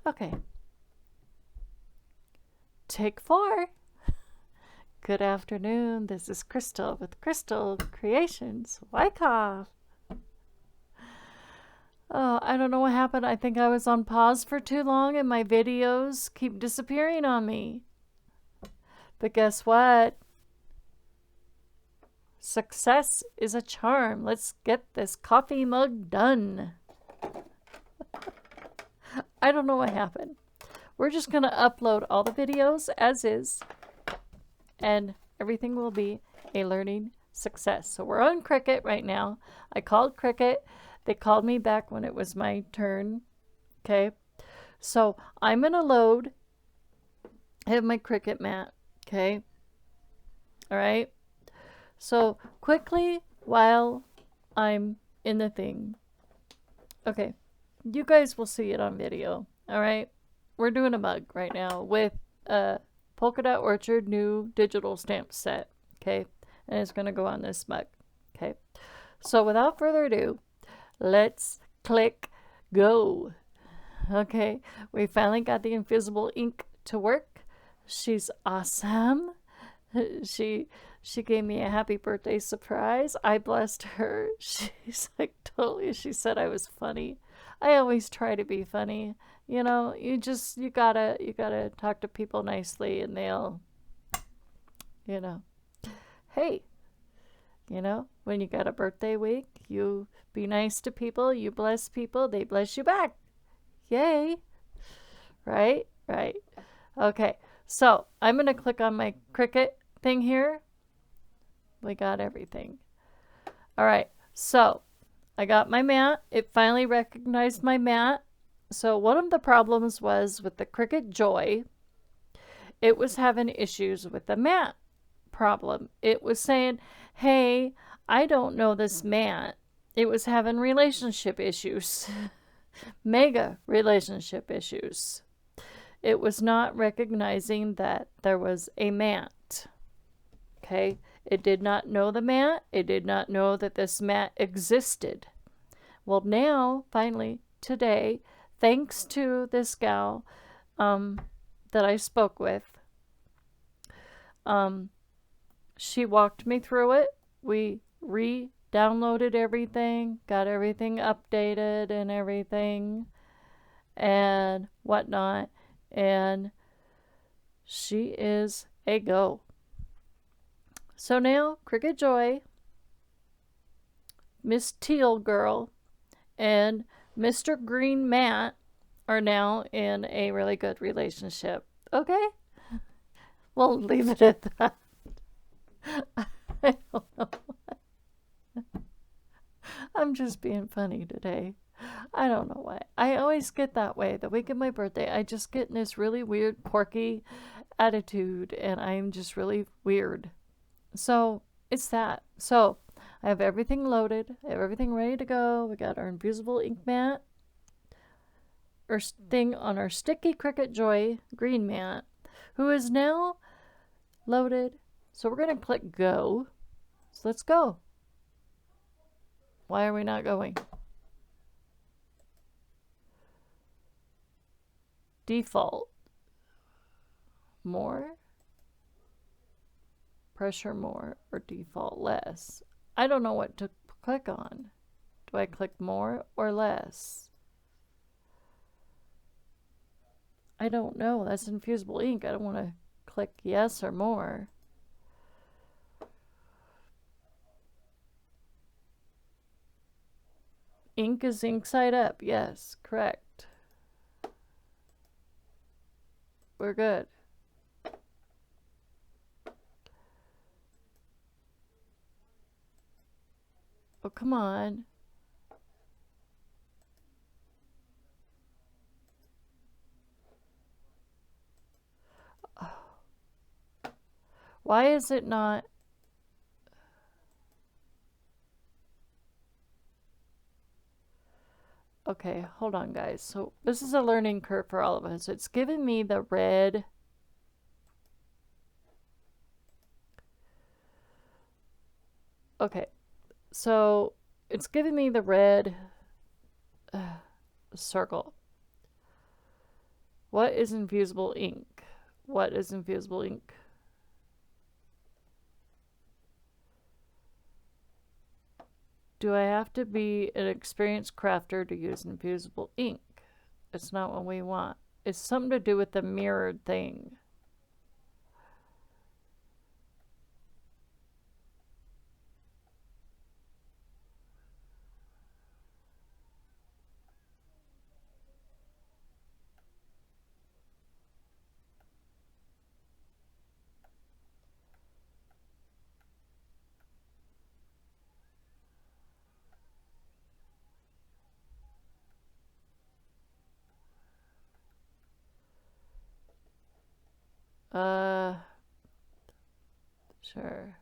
Okay. Take 4. Good afternoon. This is Crystal with Crystal Creations. Wyckoff. Oh, I don't know what happened. I think I was on pause for too long and my videos keep disappearing on me. But guess what? Success is a charm. Let's get this coffee mug done. I don't know what happened. We're just going to upload all the videos as is, and everything will be a learning success. So we're on Cricut right now. I called Cricut. They called me back when it was my turn. Okay. So I'm going to load. I have my Cricut Mat. Okay. All right. So quickly while I'm in the thing. Okay. You guys will see it on video. All right. We're doing a mug right now with a Polka Dot Orchard new digital stamp set. Okay. And it's going to go on this mug. Okay. So without further ado, let's click go. Okay. We finally got the Infusible ink to work. She's awesome. She gave me a happy birthday surprise. I blessed her. She's like totally, she said I was funny. I always try to be funny. You know, you gotta talk to people nicely and they'll, you know, hey, you know, when you got a birthday week, you be nice to people, you bless people, they bless you back. Yay. Right? Right. Okay. So I'm going to click on my Cricut thing here. We got everything. All right. So I got my mat. It finally recognized my mat. So one of the problems was with the Cricut Joy, it was having issues with the mat problem. It was saying, hey, I don't know this mat. It was having relationship issues, mega relationship issues. It was not recognizing that there was a mat. Okay? It did not know the mat. It did not know that this mat existed. Well, now, finally, today, thanks to this gal that I spoke with, she walked me through it. We re-downloaded everything, got everything updated and everything and whatnot. And she is a go. So now Cricut Joy, Miss Teal Girl, and Mr. Green Mat are now in a really good relationship. Okay? We'll leave it at that. I don't know. I'm just being funny today. I don't know why. I always get that way. The week of my birthday, I just get in this really weird, quirky attitude, and I'm just really weird. So it's that. So I have everything loaded. I have everything ready to go. We got our Infusible ink mat, our thing on our sticky Cricut Joy green mat, who is now loaded. So we're going to click go. So let's go. Why are we not going? Default. More. Pressure more or default less. I don't know what to click on. Do I click more or less? I don't know. That's Infusible ink. I don't want to click yes or more. Ink is ink side up. Yes, correct. We're good. Oh, come on. Oh. Why is it not? Okay, hold on, guys. So this is a learning curve for all of us. It's giving me the red. Okay, so it's giving me the red circle. What is infusible ink? What is infusible ink? Do I have to be an experienced crafter to use infusible ink? It's not what we want. It's something to do with the mirrored thing. Sure.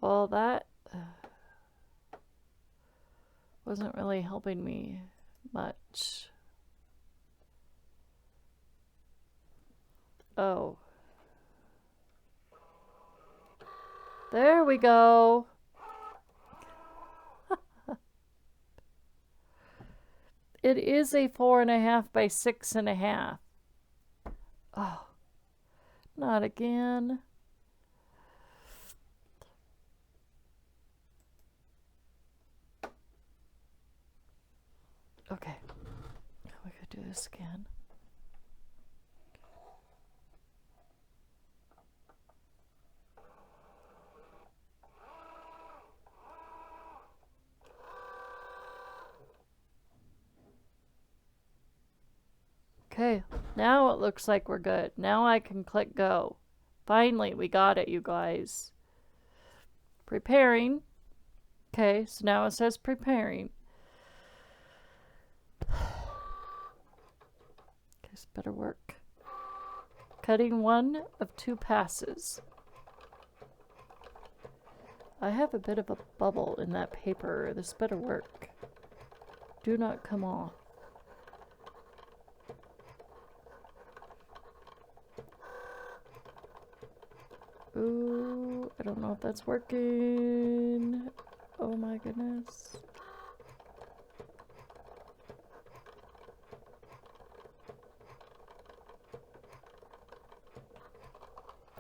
Well, that wasn't really helping me much. Oh. There we go. It is a 4.5 by 6.5. Oh. Not again. Okay. We could do this again. Okay, now it looks like we're good. Now I can click go. Finally, we got it, you guys. Preparing. Okay, so now it says preparing. Okay, this better work. Cutting 1 of 2 passes. I have a bit of a bubble in that paper. This better work. Do not come off. Ooh, I don't know if that's working. Oh my goodness.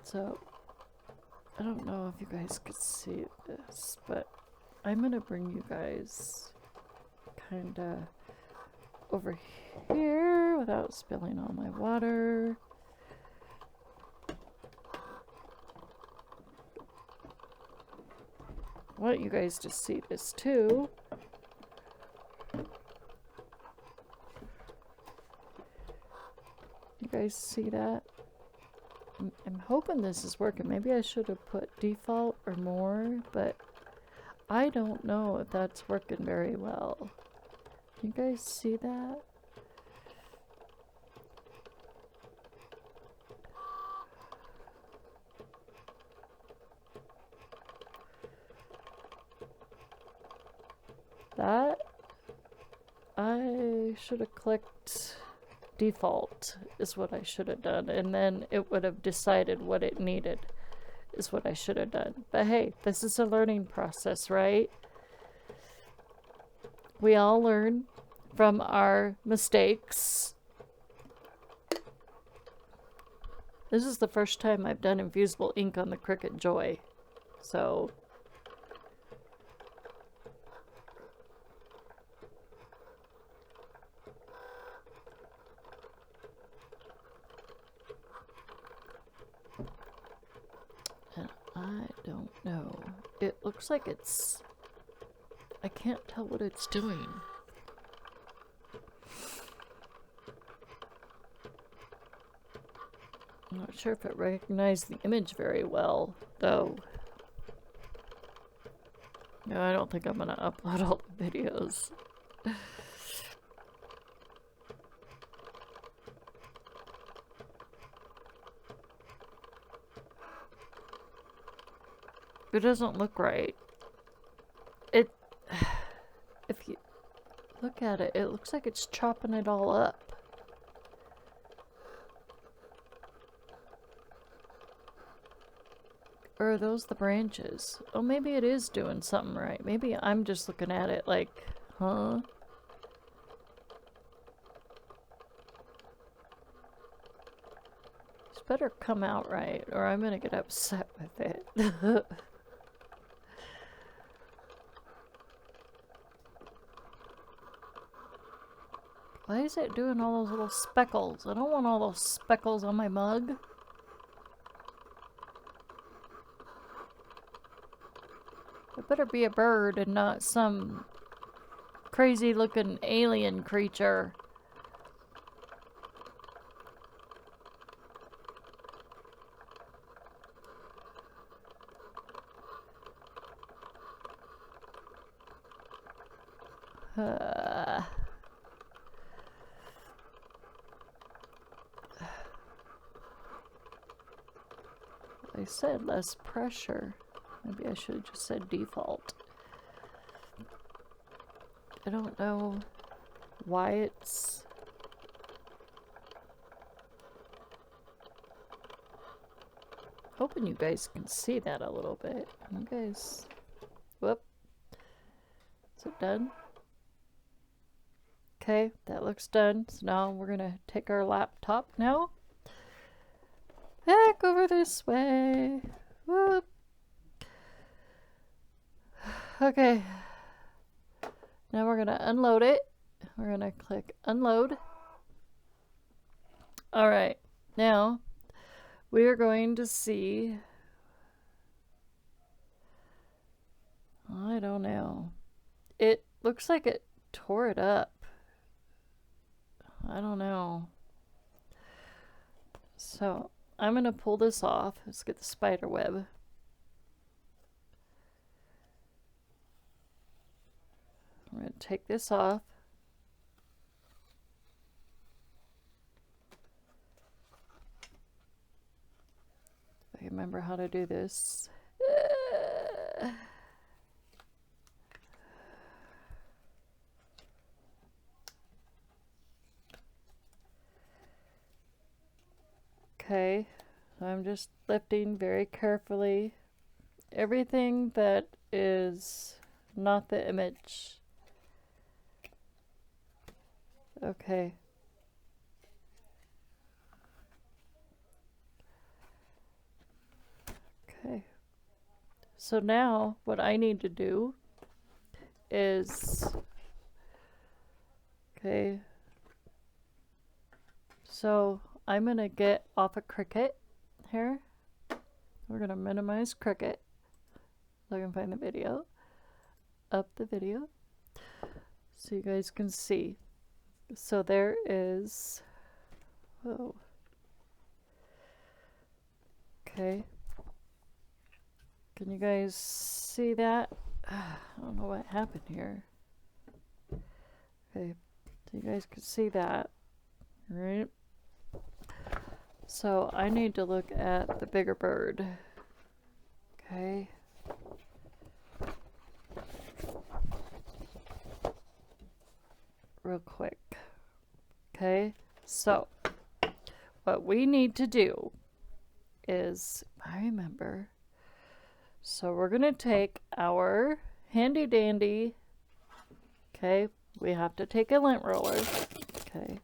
So, I don't know if you guys could see this, but I'm gonna bring you guys kinda over here without spilling all my water. I want you guys to see this too. You guys see that? I'm hoping this is working. Maybe I should have put default or more, but I don't know if that's working very well. Can you guys see that? That I should have clicked default is what I should have done, and then it would have decided what it needed is what I should have done. But hey, this is a learning process, right? We all learn from our mistakes. This is the first time I've done infusible ink on the Cricut Joy, so I don't know. It looks like it's... I can't tell what it's doing. I'm not sure if it recognized the image very well, though. No, I don't think I'm gonna upload all the videos. It doesn't look right. If you look at it, it looks like it's chopping it all up. Or are those the branches? Oh, maybe it is doing something right. Maybe I'm just looking at it like, huh? better come out right or I'm gonna get upset with it. Why is it doing all those little speckles? I don't want all those speckles on my mug. It better be a bird and not some crazy looking alien creature. I said less pressure. Maybe I should have just said default. I don't know why it's... Hoping you guys can see that a little bit. You guys... Whoop. Is it done? Okay, that looks done. So now we're gonna take our laptop now. Back over this way. Whoop. Okay. Now we're gonna unload it. We're gonna click unload. Alright, now we are going to see, I don't know. It looks like it tore it up. I don't know. So I'm gonna pull this off. Let's get the spider web. I'm gonna take this off. I remember how to do this. Okay, so I'm just lifting very carefully everything that is not the image. Okay. Okay. So now what I need to do is, okay, so I'm gonna get off of Cricut here. We're gonna minimize Cricut so I can find the video. Up the video so you guys can see. So there is, whoa. Okay. Can you guys see that? I don't know what happened here. Okay, so you guys can see that, right? So I need to look at the bigger bird. Okay. Real quick. Okay, so what we need to do is, I remember, so we're gonna take our handy dandy, okay, we have to take a lint roller, okay,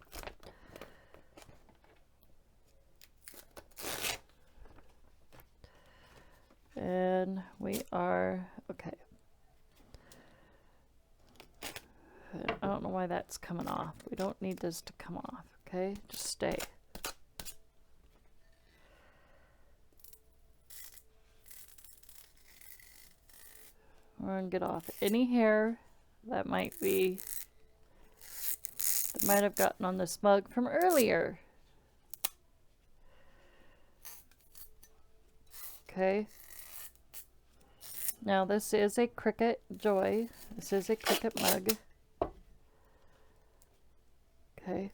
and we are, okay, I don't know why that's coming off. We don't need this to come off, okay? Just stay. We're going to get off any hair that might have gotten on this mug from earlier. Okay. Now this is a Cricut Joy. This is a Cricut mug. Okay.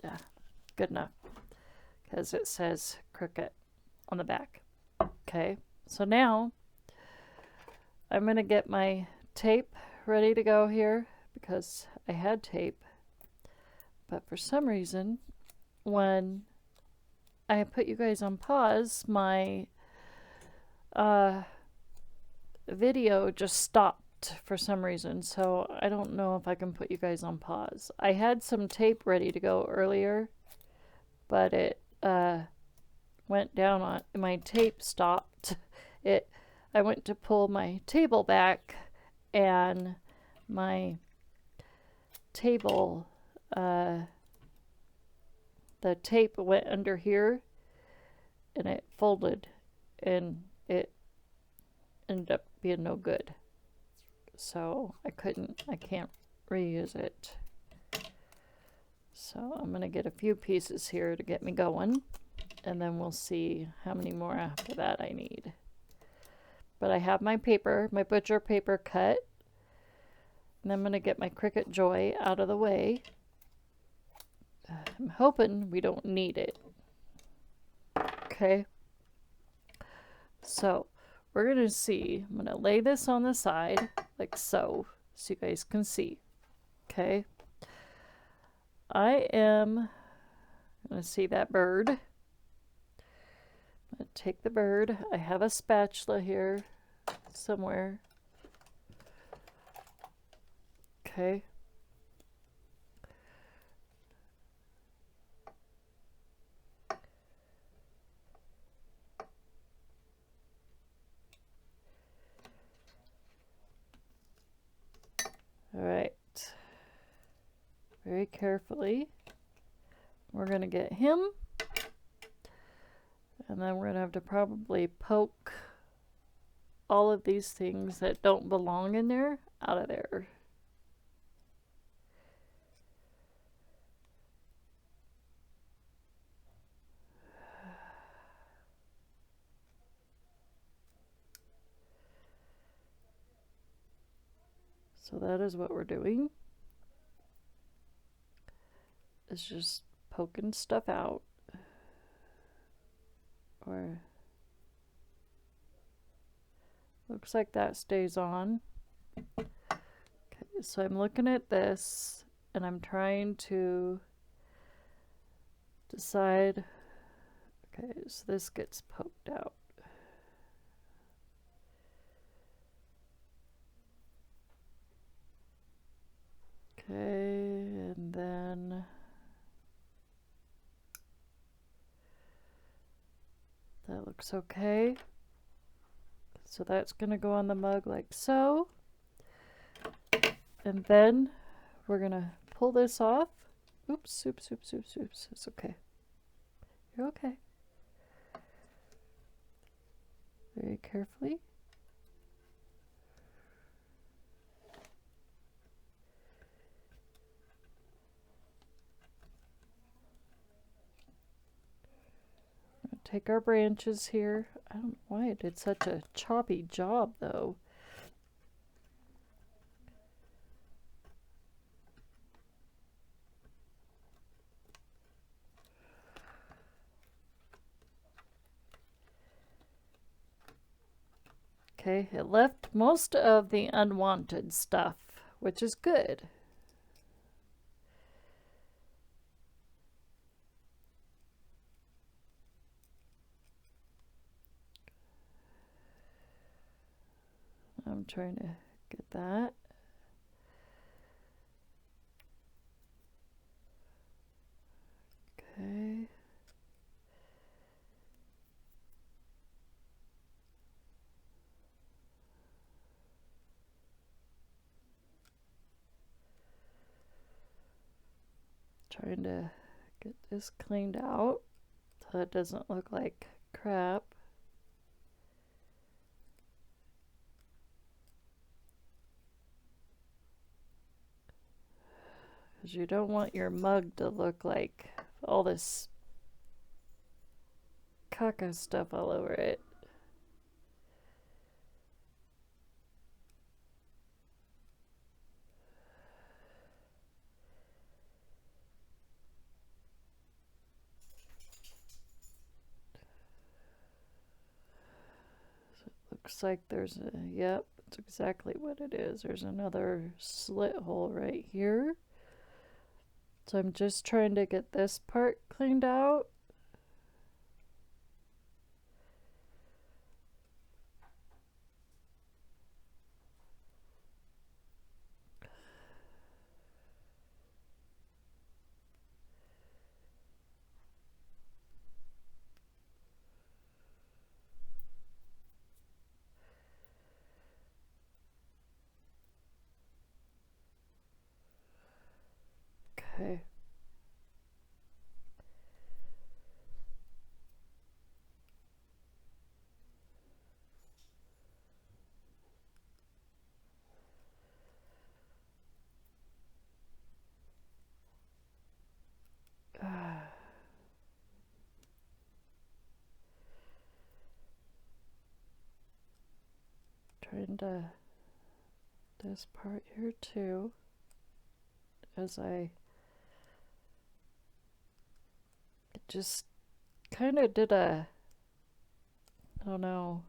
Yeah, good enough. Because it says Cricut on the back. Okay, so now I'm going to get my tape ready to go here because I had tape. But for some reason, when I put you guys on pause, my video just stopped. stopped for some reason, so I don't know if I can put you guys on pause. I had some tape ready to go earlier, but it went down on my tape stopped. I went to pull my table back, and my table, the tape went under here, and it folded, and it ended up being no good. So I can't reuse it. So I'm gonna get a few pieces here to get me going, and then we'll see how many more after that I need. But I have my paper, my butcher paper cut, and I'm gonna get my Cricut Joy out of the way. I'm hoping we don't need it. Okay. So we're gonna see, I'm gonna lay this on the side like so you guys can see. Okay. I am gonna see that bird. I'm gonna take the bird. I have a spatula here somewhere. Okay. All right. Very carefully. We're going to get him. And then we're going to have to probably poke all of these things that don't belong in there out of there. So that is what we're doing. It's just poking stuff out. Or looks like that stays on. Okay, so I'm looking at this and I'm trying to decide. Okay, so this gets poked out. Okay, and then that looks okay. So that's going to go on the mug like so. And then we're going to pull this off. Oops, oops, oops, oops, oops. It's okay. You're okay. Very carefully. Take our branches here. I don't know why it did such a choppy job though. Okay, it left most of the unwanted stuff, which is good. I'm trying to get that. Okay. Trying to get this cleaned out so it doesn't look like crap. Because you don't want your mug to look like all this caca stuff all over it. So it looks like there's a, yep, that's exactly what it is. There's another slit hole right here. So I'm just trying to get this part cleaned out. Okay. Trying to this part here too, as I just kind of did a, I don't know,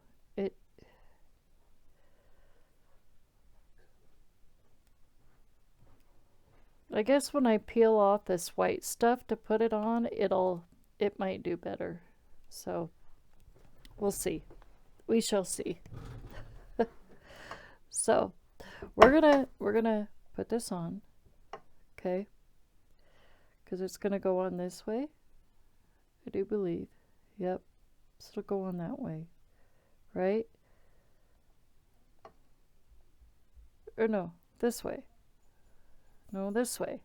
I guess when I peel off this white stuff to put it on, it might do better. So we'll see. We shall see. So we're gonna put this on, okay? Because it's gonna go on this way. I do believe. Yep. So it'll go on that way, right? Or no, this way. No, this way.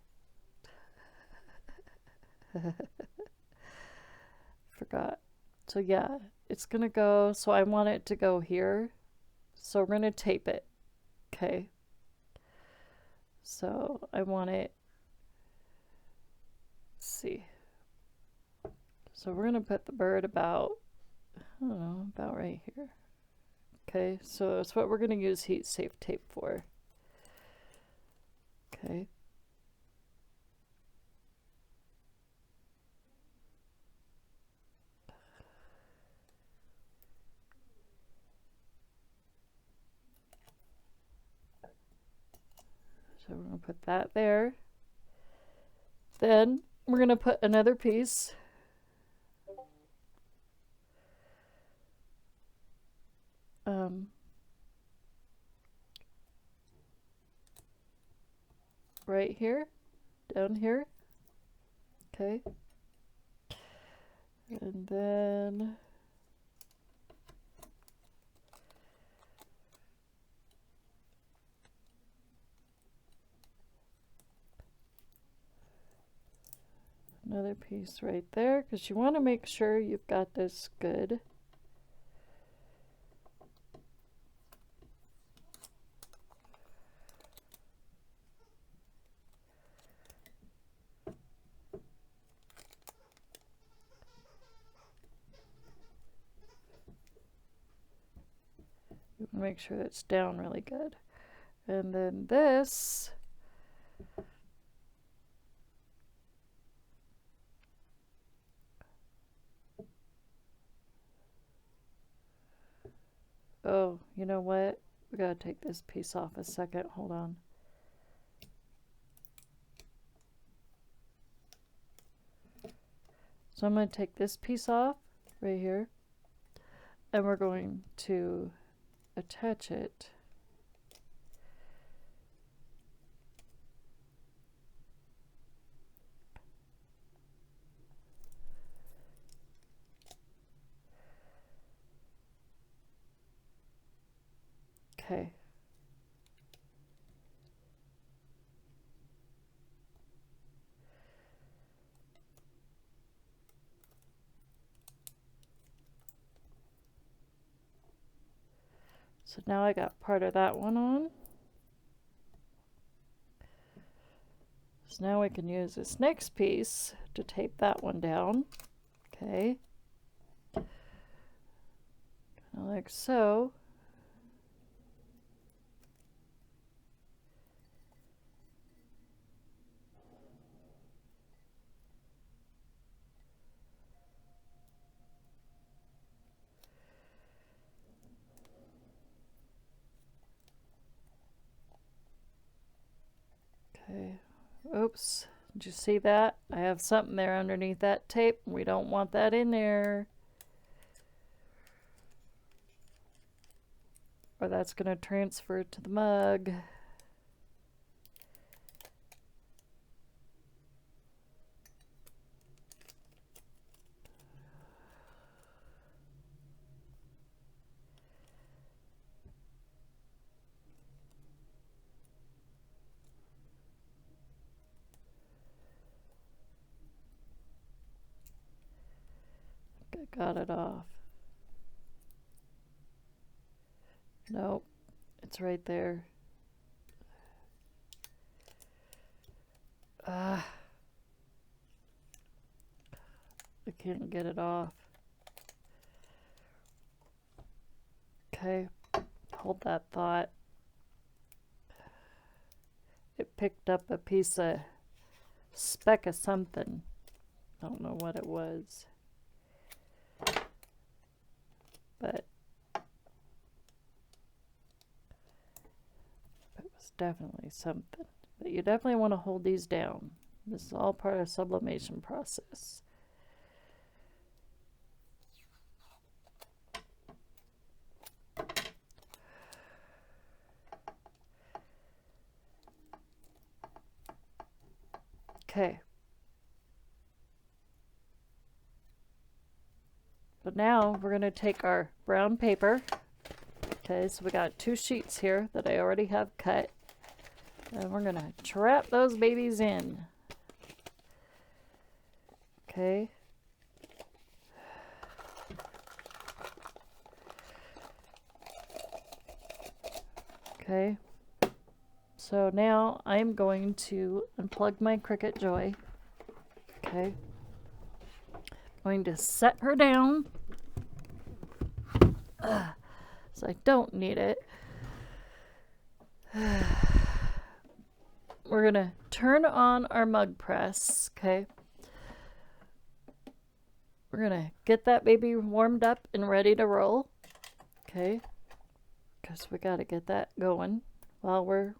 Forgot. So yeah, it's gonna go, so I want it to go here. So we're gonna tape it. Okay. So I want it, let's see. So we're gonna put the bird about, I don't know, about right here. Okay, so that's what we're gonna use heat safe tape for. Okay. So we're going to put that there. Then we're going to put another piece. Right here, down here. Okay. And then another piece right there, because you want to make sure you've got this good. You want to make sure it's down really good. And then this, oh, you know what? We gotta take this piece off a second. Hold on. So I'm going to take this piece off right here, and we're going to attach it. Okay. So now I got part of that one on. So now we can use this next piece to tape that one down. Okay. Like so. Okay. Oops. Did you see that? I have something there underneath that tape. We don't want that in there. Or that's going to transfer to the mug. got it off. Nope, it's right there. I can't get it off. Okay, hold that thought. It picked up a piece of speck of something. I don't know what it was. But it was definitely something. But you definitely want to hold these down. This is all part of the sublimation process. Okay. But now we're going to take our brown paper. Okay, so we got 2 sheets here that I already have cut. And we're going to trap those babies in. Okay. Okay. So now I'm going to unplug my Cricut Joy. Okay. Going to set her down. So I don't need it. We're going to turn on our mug press. Okay. We're going to get that baby warmed up and ready to roll. Okay. Because we got to get that going while we're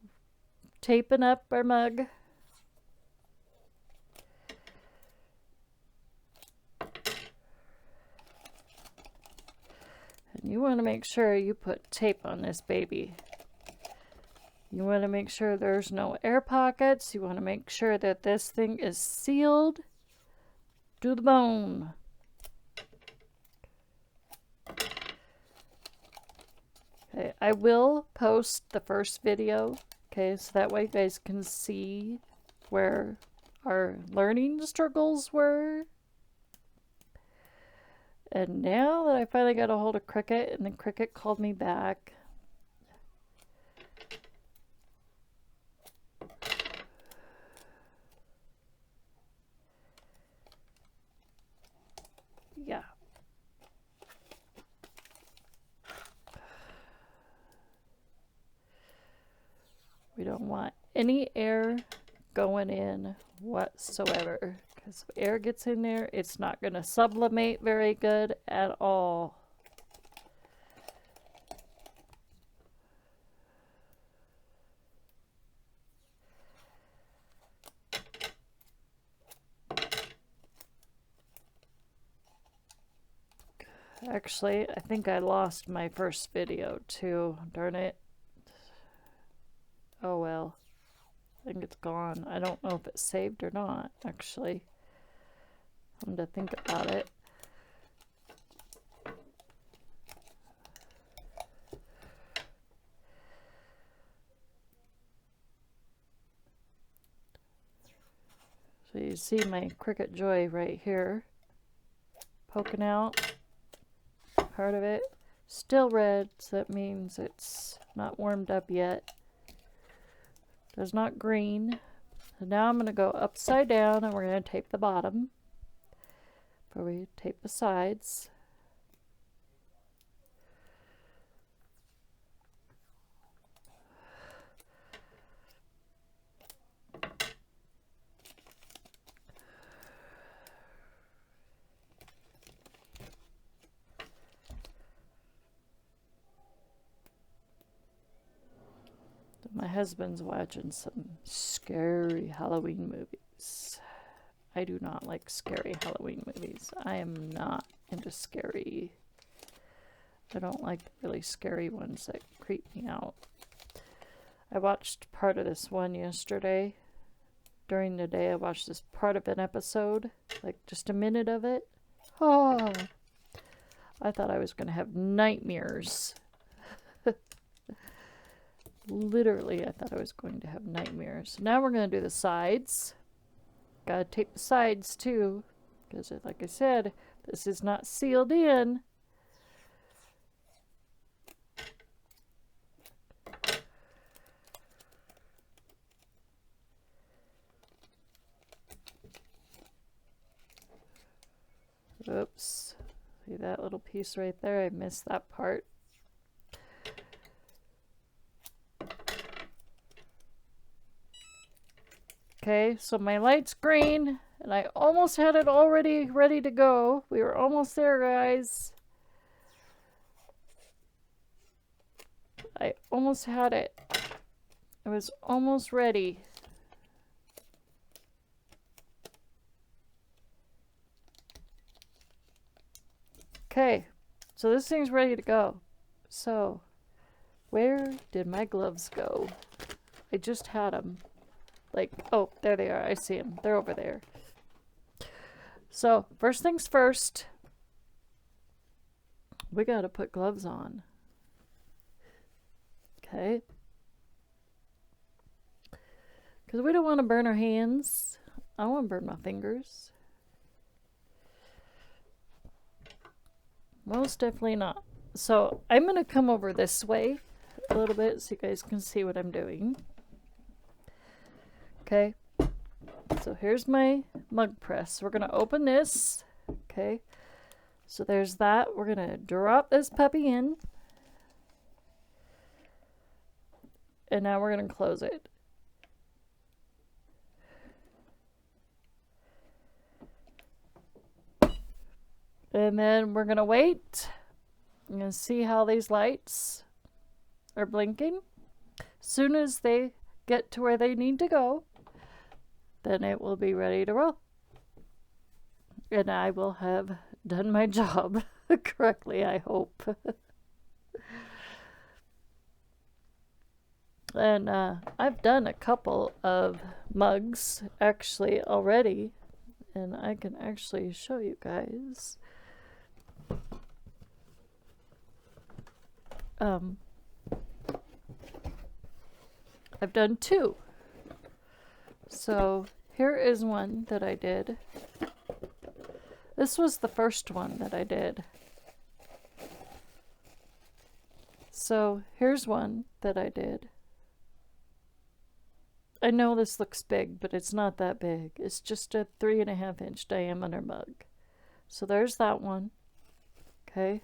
taping up our mug. And you want to make sure you put tape on this baby. You want to make sure there's no air pockets. You want to make sure that this thing is sealed to the bone. Okay, I will post the first video, okay, so that way you guys can see where our learning struggles were. And now that I finally got a hold of Cricut, and then Cricut called me back. Yeah. We don't want any air going in whatsoever. Because if air gets in there, it's not going to sublimate very good at all. Actually, I think I lost my first video too. Darn it. Oh well. I think it's gone. I don't know if it's saved or not, actually. I'm to think about it. So you see my Cricut Joy right here, poking out. Part of it still red, so that means it's not warmed up yet. There's not green. So now I'm going to go upside down, and we're going to tape the bottom before we tape the sides. My husband's watching some scary Halloween movies. I do not like scary Halloween movies. I am not into scary. I don't like the really scary ones that creep me out. I watched part of this one yesterday. During the day, I watched this part of an episode, like just a minute of it. Oh, I thought I was going to have nightmares. Literally, I thought I was going to have nightmares. Now we're going to do the sides. Gotta tape the sides too, because like I said, This is not sealed in. Oops. See that little piece right there? I missed that part. Okay, so my light's green, and I almost had it already ready to go. We were almost there, guys. I almost had it. I was almost ready. Okay, so this thing's ready to go. So, where did my gloves go? I just had them. Like, oh, there they are. I see them. They're over there. So, first things first, we gotta put gloves on. Okay? Because we don't want to burn our hands. I don't want to burn my fingers. Most definitely not. So, I'm gonna come over this way a little bit so you guys can see what I'm doing. Okay, so here's my mug press. We're going to open this. Okay, so there's that. We're going to drop this puppy in. And now we're going to close it. And then we're going to wait and see how these lights are blinking. As soon as they get to where they need to go, then it will be ready to roll. And I will have done my job correctly, I hope. And I've done a couple of mugs actually already, and I can actually show you guys. I've done 2. So here is one that I did. This was the first one that I did. So here's one that I did. I know this looks big, but it's not that big. It's just a 3.5 inch diameter mug. So there's that one. Okay.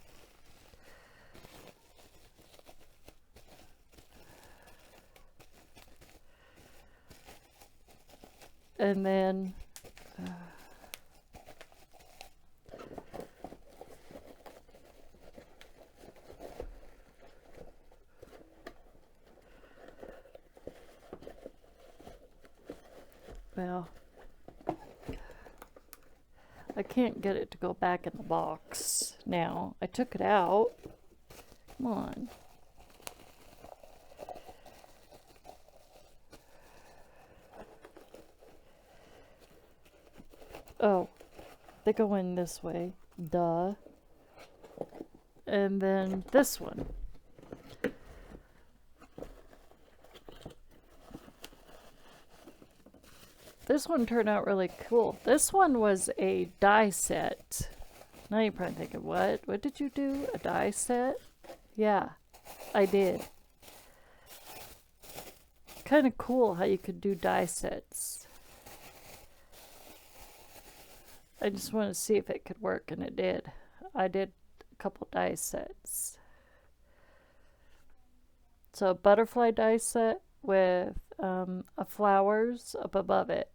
And then well, I can't get it to go back in the box now. I took it out. Come on. Oh, they go in this way. Duh. And then this one. This one turned out really cool. This one was a die set. Now you're probably thinking, what? What did you do? A die set? Yeah, I did. Kind of cool how you could do die sets. I just wanted to see if it could work, and it did. I did a couple die sets. So a butterfly die set with a flowers up above it.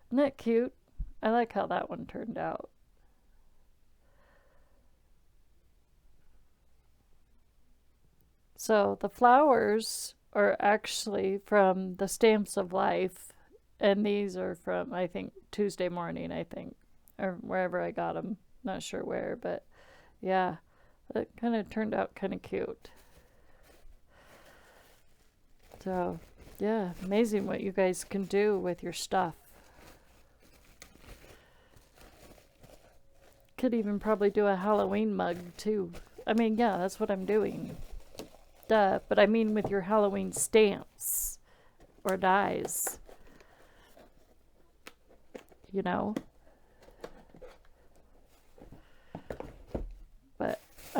Isn't that cute? I like how that one turned out. So the flowers are actually from the Stamps of Life, and these are from, I think, Tuesday Morning, I think, or wherever I got them. Not sure where, but yeah, it kind of turned out kind of cute. So yeah, amazing what you guys can do with your stuff. Could even probably do a Halloween mug too. I mean, yeah, that's what I'm doing. Duh, but I mean with your Halloween stamps or dies. You know?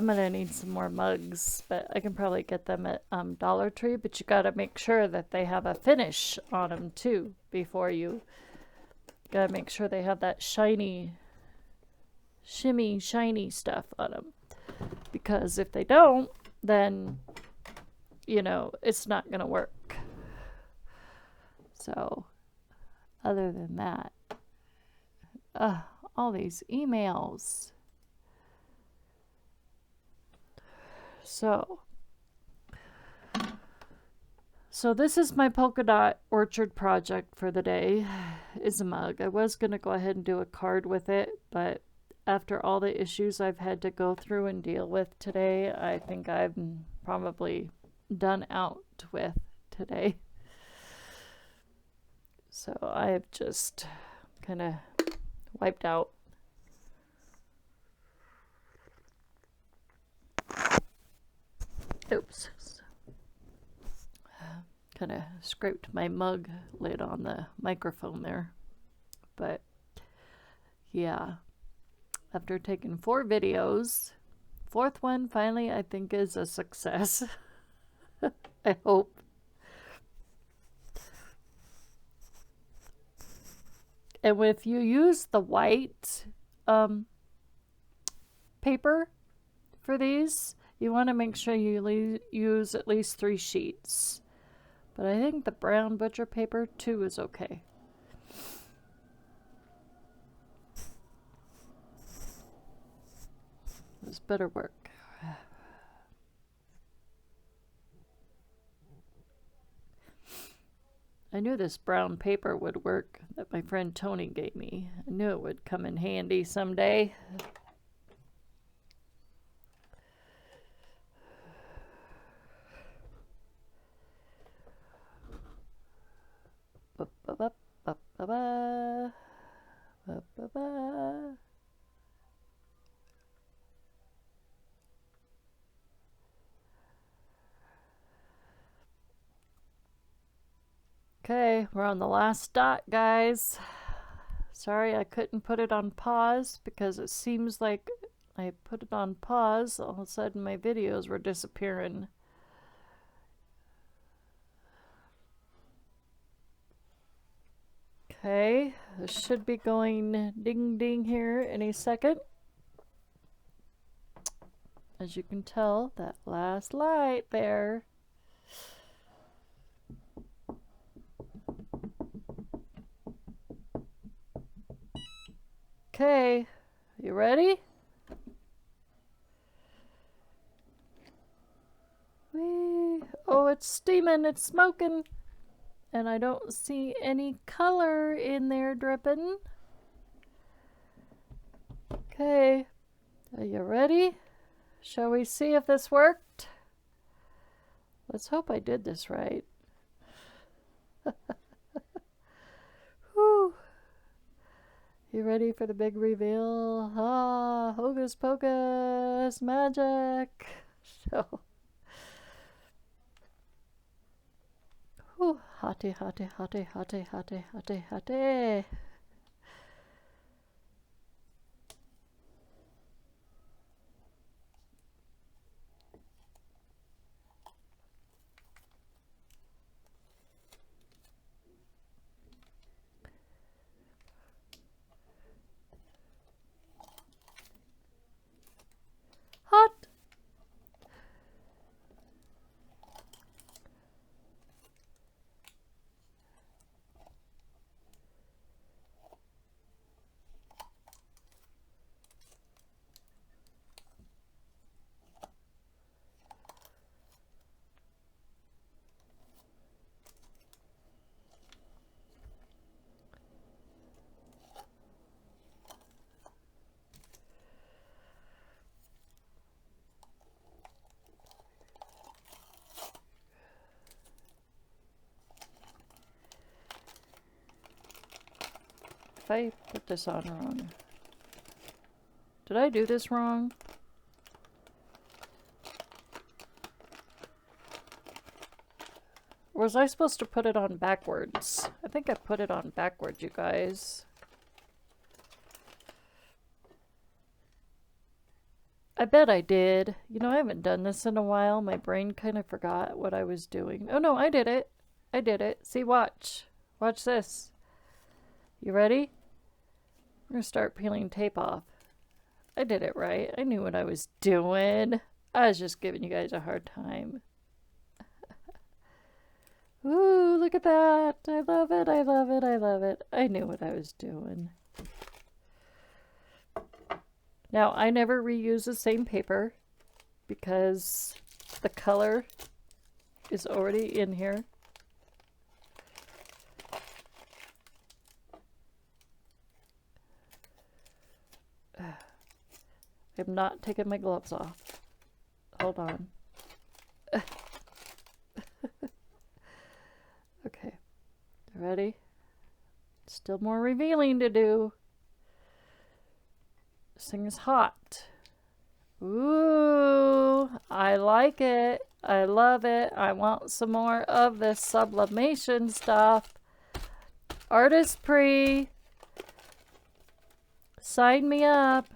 I'm gonna need some more mugs, but I can probably get them at Dollar Tree, but you gotta make sure that they have a finish on them too before you gotta make sure they have that shiny stuff on them, because if they don't, then you know it's not gonna work. So other than that, all these emails. So this is my polka dot orchard project for the day. Is a mug. I was going to go ahead and do a card with it, but after all the issues I've had to go through and deal with today, I think I'm probably done out with today. So I've just kind of wiped out. Oops. Kind of scraped my mug lid on the microphone there. But yeah, after taking 4 videos, 4th one finally I think is a success. I hope. And if you use the white paper for these, you want to make sure you use at least 3 sheets. But I think the brown butcher paper 2 is okay. This better work. I knew this brown paper would work that my friend Tony gave me. I knew it would come in handy someday. Okay, we're on the last dot, guys. Sorry I couldn't put it on pause because it seems like I put it on pause, all of a sudden my videos were disappearing. Okay, this should be going ding ding here any second. As you can tell, that last light there. Okay, you ready? Whee. Oh, it's steaming, it's smoking. And I don't see any color in there dripping. Okay, are you ready? Shall we see if this worked? Let's hope I did this right. Whew. You ready for the big reveal? Ah, hocus pocus, magic. So, whew, hotty, hotty, hotty, hotty, hotty, hotty, hotty. Hot. I put this on wrong. Did I do this wrong? Or was I supposed to put it on backwards? I think I put it on backwards, you guys. I bet I did. You know, I haven't done this in a while. My brain kind of forgot what I was doing. Oh no, I did it. I did it. See, watch. Watch this. You ready? We're going to start peeling tape off. I did it right. I knew what I was doing. I was just giving you guys a hard time. Ooh, look at that. I love it. I love it. I love it. I knew what I was doing. Now, I never reuse the same paper because the color is already in here. I'm not taking my gloves off. Hold on. Okay. Ready? Still more revealing to do. This thing is hot. Ooh, I like it. I love it. I want some more of this sublimation stuff. Artist Pre. Sign me up.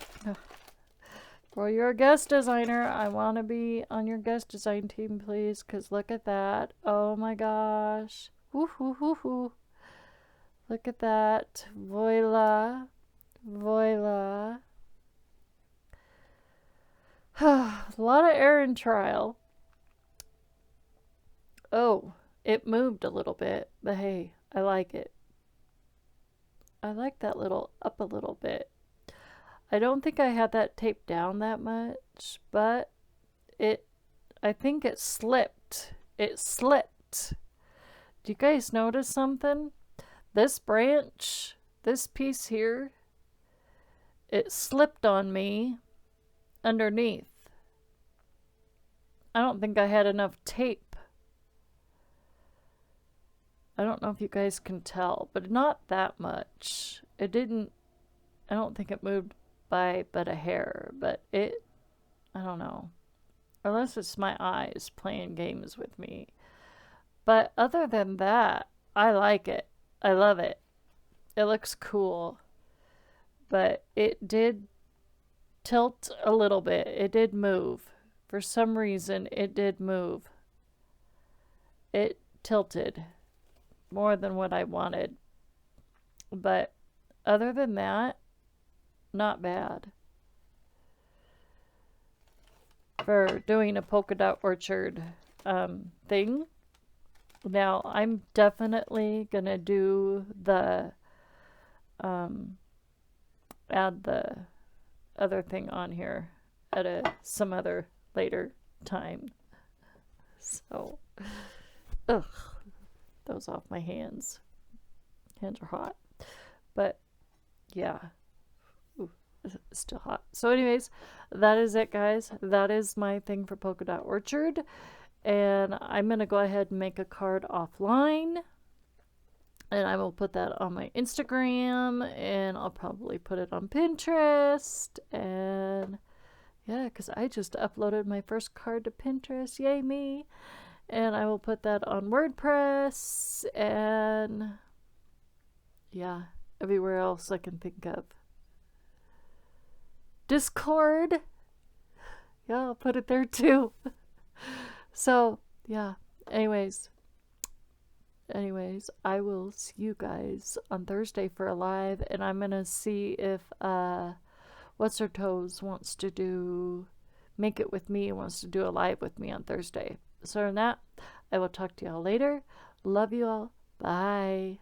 For your guest designer, I want to be on your guest design team, please, because look at that. Oh my gosh. Woo-hoo-hoo-hoo. Look at that. Voila. Voila. A lot of error and trial. Oh, it moved a little bit, but hey, I like it. I like that little up a little bit. I don't think I had that taped down that much, but I think it slipped. It slipped. Do you guys notice something? This branch, this piece here, it slipped on me underneath. I don't think I had enough tape. I don't know if you guys can tell, but not that much. It didn't, I don't think it moved by but a hair, but I don't know. Unless it's my eyes playing games with me. But other than that, I like it. I love it. It looks cool. But it did tilt a little bit. It did move. For some reason, it did move. It tilted more than what I wanted. But other than that, not bad. For doing a polka dot orchard thing. Now, I'm definitely going to do the, add the other thing on here at some other later time. So, ugh, those off my hands. Hands are hot. But, yeah. Ooh, it's still hot. So anyways, that is it, guys. That is my thing for Polka Dot Orchard. And I'm going to go ahead and make a card offline. And I will put that on my Instagram. And I'll probably put it on Pinterest. And yeah, because I just uploaded my first card to Pinterest. Yay me. And I will put that on WordPress. And yeah, everywhere else I can think of. Discord. Yeah, I'll put it there too. So, yeah. Anyways, I will see you guys on Thursday for a live, and I'm going to see if What's Her Toes wants to do Make It With Me, wants to do a live with me on Thursday. So, on that, I will talk to y'all later. Love you all. Bye.